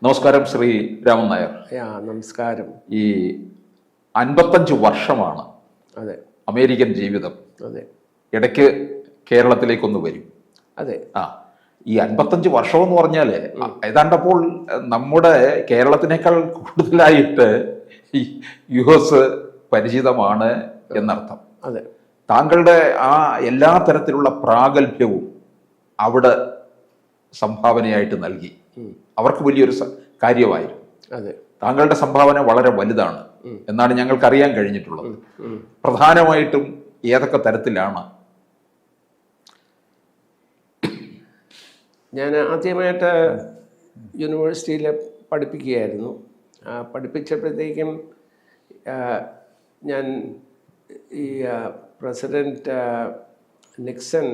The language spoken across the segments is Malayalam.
നമസ്കാരം ശ്രീ രാമൻ നായർ. നമസ്കാരം. ഈ 55 വർഷമാണ് അതെ അമേരിക്കൻ ജീവിതം. അതെ ഇടയ്ക്ക് കേരളത്തിലേക്കൊന്ന് വരും. അതെ ഈ 55 വർഷം എന്ന് പറഞ്ഞാൽ ഏതാണ്ടപ്പോൾ നമ്മുടെ കേരളത്തിനേക്കാൾ കൂടുതലായിട്ട് ഈ US പരിചിതമാണ് എന്നർത്ഥം. അതെ താങ്കളുടെ ആ എല്ലാ തരത്തിലുള്ള പ്രാഗൽഭ്യവും അവിടെ സംഭാവനയായിട്ട് നൽകി. അവർക്ക് വലിയൊരു കാര്യമായിരുന്നു. അതെ താങ്കളുടെ സംഭാവന വളരെ വലുതാണ് എന്നാണ് ഞങ്ങൾക്കറിയാൻ കഴിഞ്ഞിട്ടുള്ളത്. പ്രധാനമായിട്ടും ഏതൊക്കെ തരത്തിലാണ്? ഞാൻ ആദ്യമായിട്ട് യൂണിവേഴ്സിറ്റിയിൽ പഠിപ്പിക്കുകയായിരുന്നു. പഠിപ്പിച്ചപ്പോഴത്തേക്കും ഞാൻ ഈ president Nixon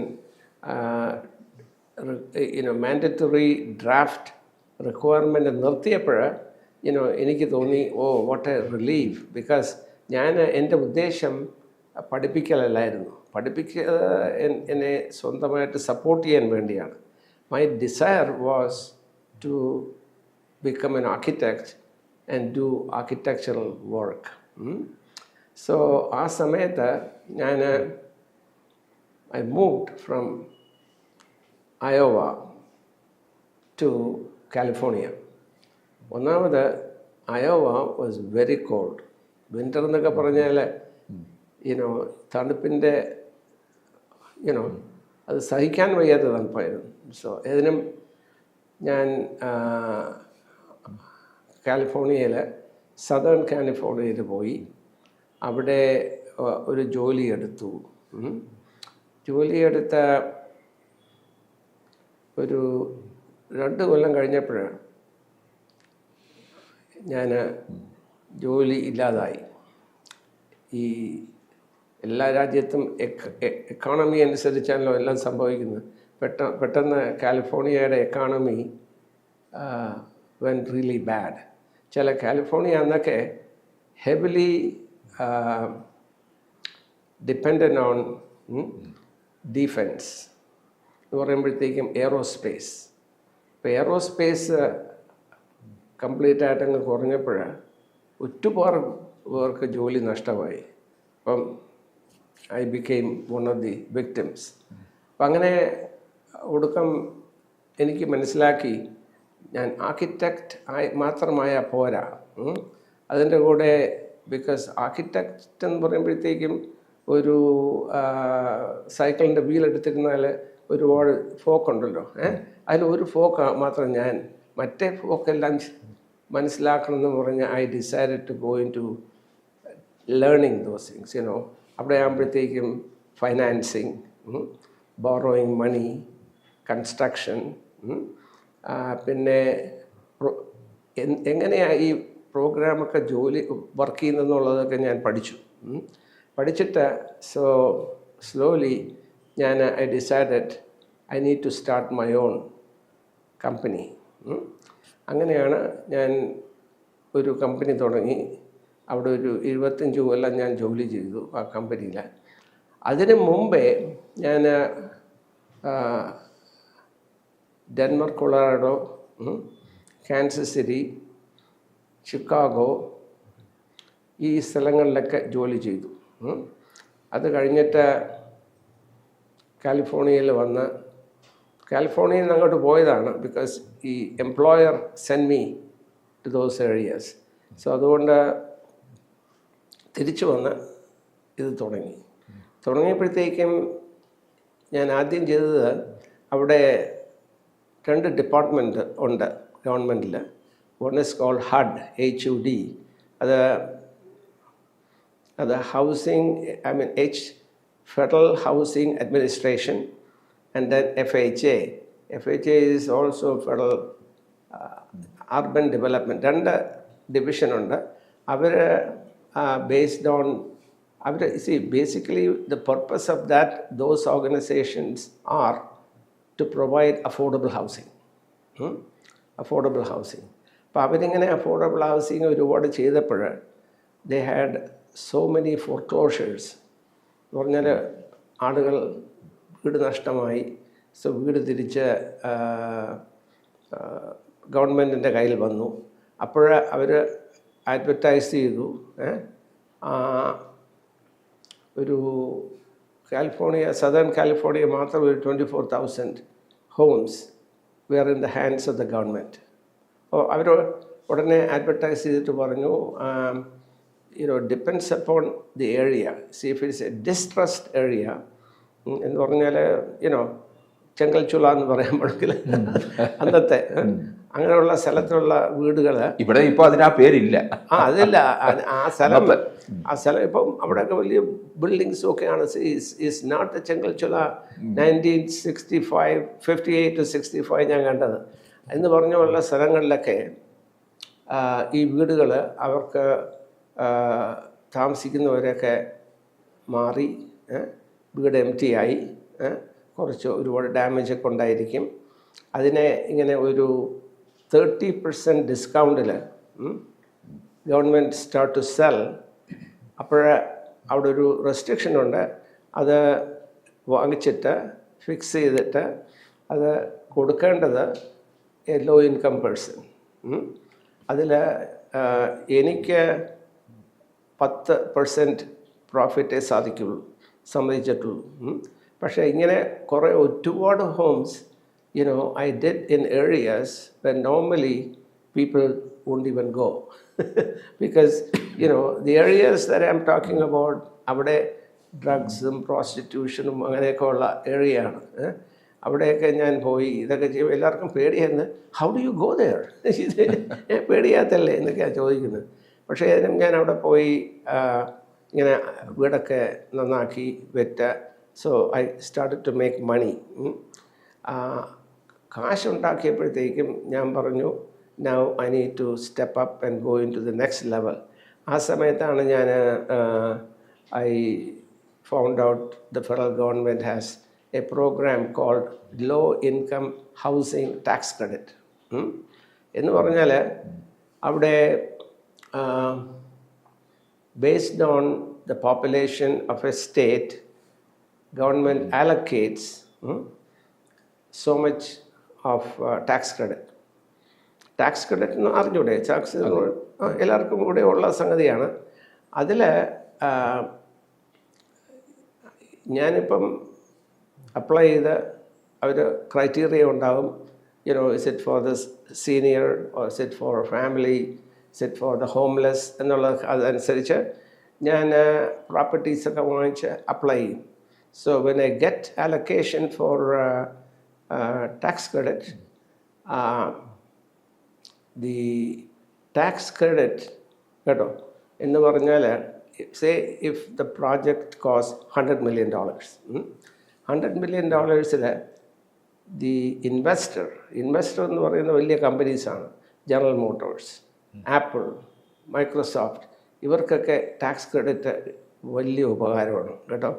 mandatory draft requirement നിർത്തിയപ്പോൾ എനിക്ക് തോന്നി, വാട്ട് എ റിലീഫ്. ബിക്കോസ് എൻ്റെ ഉദ്ദേശം പഠിപ്പിക്കലല്ലായിരുന്നു. എന്നെ സ്വന്തമായിട്ട് സപ്പോർട്ട് ചെയ്യാൻ വേണ്ടിയാണ്. My desire was to become an architect and do architectural work. So ആ സമയത്ത് I moved from Iowa to California. ഒന്നാമത് Iowa was very cold. Winter എന്നൊക്കെ പറഞ്ഞാൽ തണുപ്പിൻ്റെ അത് സഹിക്കാൻ വയ്യാത്ത തണുപ്പായിരുന്നു. സോ ഇതിനും ഞാൻ കാലിഫോർണിയയിൽ സദേൺ കാലിഫോർണിയയിൽ പോയി അവിടെ ഒരു ജോലിയെടുത്തു. ജോലിയെടുത്ത ഒരു 2 കൊല്ലം കഴിഞ്ഞപ്പോഴാണ് ഞാൻ ജോലി ഇല്ലാതായി. ഈ എല്ലാ രാജ്യത്തും എക്കോണമി അനുസരിച്ചാണല്ലോ എല്ലാം സംഭവിക്കുന്നത്. പെട്ടെന്ന് കാലിഫോർണിയയുടെ എക്കോണമി went really bad. ചില കാലിഫോർണിയ എന്നൊക്കെ ഹെവിലി ഡിപ്പെൻഡൻ്റ് ഓൺ ഡിഫെൻസ് എന്ന് പറയുമ്പോഴത്തേക്കും എയറോസ്പേസ്. ഇപ്പോൾ എയറോസ്പേസ് കംപ്ലീറ്റ് ആയിട്ടങ്ങ് കുറഞ്ഞപ്പോൾ ഒരുപാട് പേർക്ക് ജോലി നഷ്ടമായി. അപ്പം I became one of the victims. അപ്പം അങ്ങനെ ഒടുക്കം എനിക്ക് മനസ്സിലാക്കി, ഞാൻ ആർക്കിടെക്റ്റ് മാത്രമായ പോരാ. അതിൻ്റെ കൂടെ ബിക്കോസ് ആർക്കിടെക്റ്റ് എന്ന് പറയുമ്പോഴത്തേക്കും ഒരു സൈക്കിളിൻ്റെ വീലെടുത്തിരുന്നാൽ ഒരുപാട് ഫോക്കുണ്ടല്ലോ. അതിൽ ഫോക്ക് മാത്രം ഞാൻ മറ്റേ ഫോക്കെല്ലാം മനസ്സിലാക്കണമെന്ന് പറഞ്ഞ് I decided to go in to learning those things. അവിടെ ആകുമ്പോഴത്തേക്കും ഫൈനാൻസിങ്, ബോറോയിങ് മണി, കൺസ്ട്രക്ഷൻ, പിന്നെ എങ്ങനെയാണ് ഈ പ്രോഗ്രാമൊക്കെ വർക്ക് ചെയ്യുന്നതെന്നുള്ളതൊക്കെ ഞാൻ പഠിച്ചിട്ട് slowly I decided I need to start my own company. അങ്ങനെയാണ് ഞാൻ ഒരു കമ്പനി തുടങ്ങി. അവിടെ ഒരു 25 കൊല്ലം ഞാൻ ജോലി ചെയ്തു ആ കമ്പനിയിൽ. അതിന് മുമ്പേ ഞാൻ Denver, Colorado, Kansas city, Chicago ഈ സ്ഥലങ്ങളിലൊക്കെ ജോലി ചെയ്തു. അത് കഴിഞ്ഞിട്ട് കാലിഫോർണിയയിൽ വന്ന് കാലിഫോർണിയയിൽ നിന്ന് അങ്ങോട്ട് പോയതാണ്. ബിക്കോസ് ഈ employer send me to those areas. So അതുകൊണ്ട് തിരിച്ചു വന്ന് ഇത് തുടങ്ങിയപ്പോഴത്തേക്കും ഞാൻ ആദ്യം ചെയ്തത്, അവിടെ 2 ഡിപ്പാർട്ട്മെൻറ്റ് ഉണ്ട് ഗവൺമെൻറ്റിൽ. One is called HUD. അത് housing, federal housing administration. And then FHA. FHA is also federal urban development. 2 division ഉണ്ട്. അവർ based on, basically the purpose of those organizations are to provide affordable housing. Affordable housing. അപ്പോൾ അവരിങ്ങനെ അഫോർഡബിൾ ഹൗസിങ് ഒരുപാട് ചെയ്തപ്പോൾ they had so many foreclosures. എന്ന് പറഞ്ഞാൽ ആളുകൾ വീട് നഷ്ടമായി. സോ വീട് തിരിച്ച് ഗവൺമെൻറ്റിൻ്റെ കയ്യിൽ വന്നു. അപ്പോൾ അവർ അഡ്വർടൈസ് ചെയ്തു, ഒരു സദേൺ കാലിഫോർണിയ മാത്രം ഒരു 24,000 homes were in the hands of the government. അപ്പോൾ അവർ ഉടനെ അഡ്വർടൈസ് ചെയ്തിട്ട് പറഞ്ഞു, depends upon the area, C if it's A distressed area എന്ന് പറഞ്ഞാൽ ചെങ്കൽച്ചുള എന്ന് പറയാൻ പാടില്ല, അന്നത്തെ അങ്ങനെയുള്ള സ്ഥലത്തുള്ള വീടുകൾ ഇവിടെ ഇപ്പോൾ അതിന് ആ പേരില്ല. അതില്ല, ആ സ്ഥലം ഇപ്പം അവിടെയൊക്കെ വലിയ ബിൽഡിങ്സും ഒക്കെയാണ്. Is not the Chenkalchoola 1958 to 65 ഞാൻ കണ്ടത് എന്ന് പറഞ്ഞുള്ള സ്ഥലങ്ങളിലൊക്കെ ഈ വീടുകൾ അവർക്ക് താമസിക്കുന്നവരൊക്കെ മാറി, വീട് എംപ്റ്റി ആയി, ഒരുപാട് ഡാമേജ് ഒക്കെ ഉണ്ടായിരിക്കും. അതിനെ ഇങ്ങനെ ഒരു 30% ഡിസ്കൗണ്ടിൽ ഗവൺമെൻറ് സ്റ്റാർട്ട് ടു സെൽ. അപ്പോൾ അവിടെ ഒരു റെസ്ട്രിക്ഷൻ ഉണ്ട്, അത് വാങ്ങിച്ചിട്ട് ഫിക്സ് ചെയ്തിട്ട് അത് കൊടുക്കേണ്ടത് എ ലോ ഇൻകം പേഴ്സൺ. അതിൽ എനിക്ക് 10% പ്രോഫിറ്റേ സമ്മതിച്ചിട്ടുള്ളൂ. പക്ഷേ ഇങ്ങനെ കുറേ ഒരുപാട് Holmes I did in areas where normally people won't even go. Because the areas that I'm talking about, അവിടെ ഡ്രഗ്സും പ്രോസ്റ്റിറ്റ്യൂഷനും അങ്ങനെയൊക്കെ ഉള്ള ഏരിയ ആണ്. അവിടെയൊക്കെ ഞാൻ പോയി ഇതൊക്കെ ചെയ്യും. എല്ലാവർക്കും പേടിയായിരുന്നു, how do you go there, ഇത് പേടിയാത്തല്ലേ എന്നൊക്കെയാണ് ചോദിക്കുന്നത്. പക്ഷേ ഞാൻ അവിടെ പോയി ഇങ്ങനെ വീടൊക്കെ നന്നാക്കി വെറ്റ. So I started to make money. കാശുണ്ടാക്കിയപ്പോഴത്തേക്കും ഞാൻ പറഞ്ഞു, now I need to step up and go in to the next level. ആ സമയത്താണ് ഞാൻ I found out the federal government has a program called low income housing tax credit. എന്ന് പറഞ്ഞാൽ അവിടെ based on the population of a state, government allocates so much of tax credit. Tax credit എന്ന് അറിഞ്ഞൂടെ, ടാക്സ് എല്ലാവർക്കും കൂടെ ഉള്ള സംഗതിയാണ്. അതിൽ ഞാനിപ്പം അപ്ലൈ ചെയ്ത് അവർ ക്രൈറ്റീരിയ ഉണ്ടാവും. Is it for the senior, or is it for family, is it for the homeless എന്നുള്ളത് അതനുസരിച്ച് ഞാൻ പ്രോപ്പർട്ടീസൊക്കെ വാങ്ങിച്ച് അപ്ലൈ ചെയ്യും. So when I get allocation four tax credit, the tax credit കേട്ടോ എന്ന് പറഞ്ഞാൽ, say if the project cost $100 million, $100 million the investor എന്ന് പറയുന്ന വലിയ കമ്പനീസാണ്, ജനറൽ മോട്ടോഴ്സ്, ആപ്പിൾ, മൈക്രോസോഫ്റ്റ്, ഇവർക്കൊക്കെ ടാക്സ് ക്രെഡിറ്റ് വലിയ ഉപകാരമാണ് കേട്ടോ.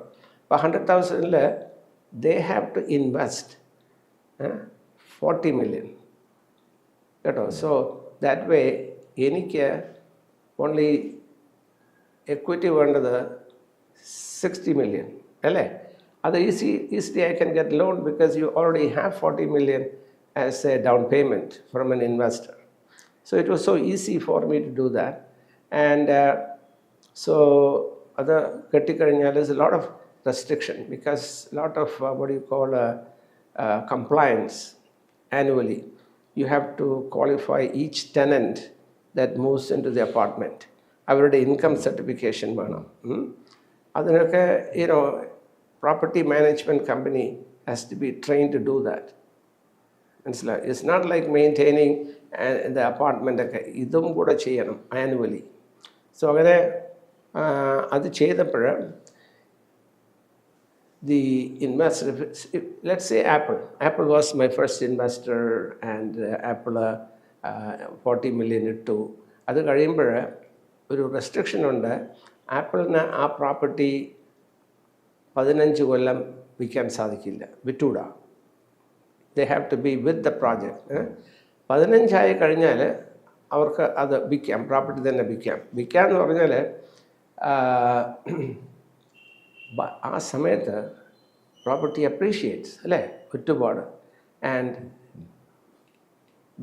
അപ്പോൾ 100,000 ദേ ഹാവ് ടു ഇൻവെസ്റ്റ് $40 million കേട്ടോ. സോ ദാറ്റ് വേ എനിക്ക് ഓൺലി എക്വിറ്റി വേണ്ടത് $60 million അല്ലേ. അത് easily I can get loan because you already have $40 million as a down payment from an investor. So it was so easy for me to do that. And so other katikaranyal is a lot of restriction, because a lot of what you call compliance annually. You have to qualify each tenant that moves into the apartment. അവരുടെ ഇൻകം സർട്ടിഫിക്കേഷൻ വേണം. അതിനൊക്കെ property management company has to be trained to do that. It's not like maintaining the apartment ഒക്കെ, ഇതും കൂടെ ചെയ്യണം ആനുവലി. സോ അങ്ങനെ അത് ചെയ്തപ്പോൾ the investor, let's say Apple was my first investor, and Apple $40 million ഇട്ടു. അത് കഴിയുമ്പോൾ ഒരു റെസ്ട്രിക്ഷൻ ഉണ്ട്, ആപ്പിളിന് ആ പ്രോപ്പർട്ടി 15 കൊല്ലം വിൽക്കാൻ സാധിക്കില്ല, വിറ്റൂടാ. They have to be with the project. 15 കഴിഞ്ഞാൽ അവർക്ക് അത് വിൽക്കാം, പ്രോപ്പർട്ടി തന്നെ വിൽക്കാമെന്ന് പറഞ്ഞാൽ ആ സമയത്ത് പ്രോപ്പർട്ടി അപ്രീഷിയേറ്റ്സ് അല്ലേ, ഒരുപാട്. And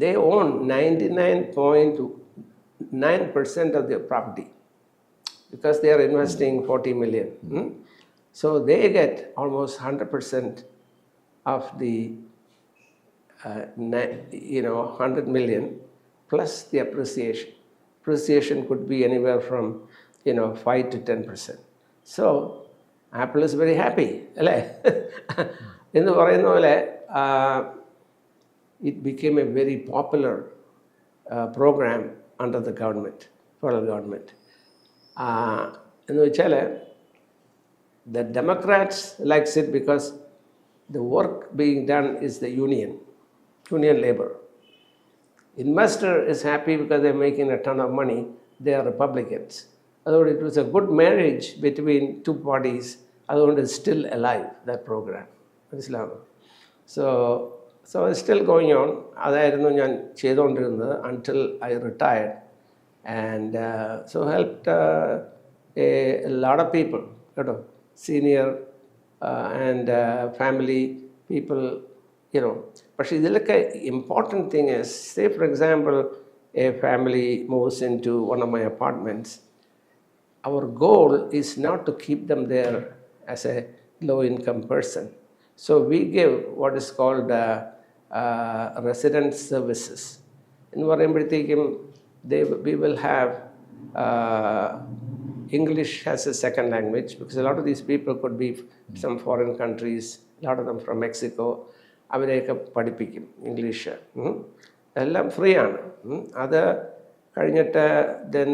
they own 99.9% of their property because they are investing 40 million. So they get almost 100% of the 100 million plus the appreciation. Appreciation could be anywhere from 5 to 10%. So Apple is very happy, അല്ലേ? എന്ന് പറയുന്ന പോലെ it became a very popular program under the government, federal government. എന്ന് വെച്ചാൽ the Democrats likes it because the work being done is the union labor. Investor is happy because they're making a ton of money. They are Republicans. Otherwise, it was a good marriage between two parties. Otherwise, it's still alive, that program. Islam. So it's still going on. അതായിരുന്നു ഞാൻ ചെയ്തുകൊണ്ടിരുന്നത് until I retired. And so helped a lot of people, senior and family people, പക്ഷേ ഇതിലൊക്കെ important thing is, say for example, a family moves into one of my apartments. Our goal is not to keep them there as a low-income person. So we give what is called resident services. എന്ന് പറയുമ്പോഴത്തേക്കും we will have English as a second language, because a lot of these people could be some foreign countries, a lot of them from Mexico. അവരെയൊക്കെ പഠിപ്പിക്കും ഇംഗ്ലീഷ്. എല്ലാം ഫ്രീ ആണ്. അത് കഴിഞ്ഞിട്ട് then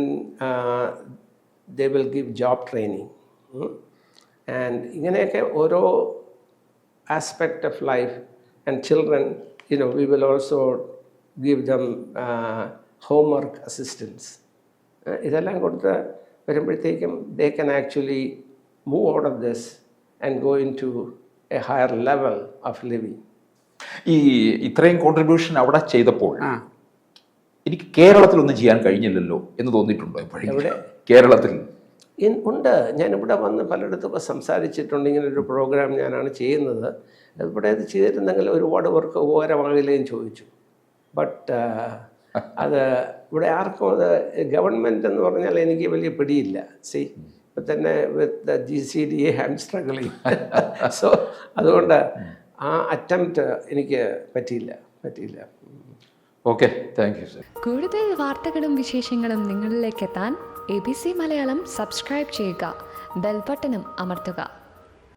they will give job training. And ഇങ്ങനെയൊക്കെ ഓരോ aspect of life. And children, we will also give them homework assistance. ഇതെല്ലാം കൊടുത്ത് വരുമ്പോഴത്തേക്കും they can actually move out of this and go into a higher level of living. ഈ ഇത്രയും കോൺട്രിബ്യൂഷൻ അവിടെ ചെയ്തപ്പോൾ എനിക്ക് കേരളത്തിലൊന്നും ചെയ്യാൻ കഴിഞ്ഞില്ലല്ലോ എന്ന് തോന്നിയിട്ടുണ്ടോ എപ്പോഴും? കേരളത്തിൽ ഉണ്ട്. ഞാനിവിടെ വന്ന് പലയിടത്തൊക്കെ സംസാരിച്ചിട്ടുണ്ട്. ഇങ്ങനൊരു പ്രോഗ്രാം ഞാനാണ് ചെയ്യുന്നത്, ഇവിടെ ഇത് ചെയ്തിരുന്നെങ്കിൽ ഒരുപാട് പേർക്ക് ഉപകാരമാകില്ലേന്ന് ചോദിച്ചു. ബട്ട് അത് ഇവിടെ ആർക്കും അത് ഗവൺമെൻറ് എന്ന് പറഞ്ഞാൽ എനിക്ക് വലിയ പിടിയില്ല. ഇപ്പം തന്നെ with GCDA I am struggling. So അതുകൊണ്ട് ആ അറ്റംപ്റ്റ് എനിക്ക് പറ്റിയില്ല. Okay, thank you sir. കൂടുതൽ വാർത്തകളും വിശേഷങ്ങളും നിങ്ങളിലേക്ക് എത്താൻ ABC മലയാളം സബ്സ്ക്രൈബ് ചെയ്യുക, ബെൽ ബട്ടണും അമർത്തുക.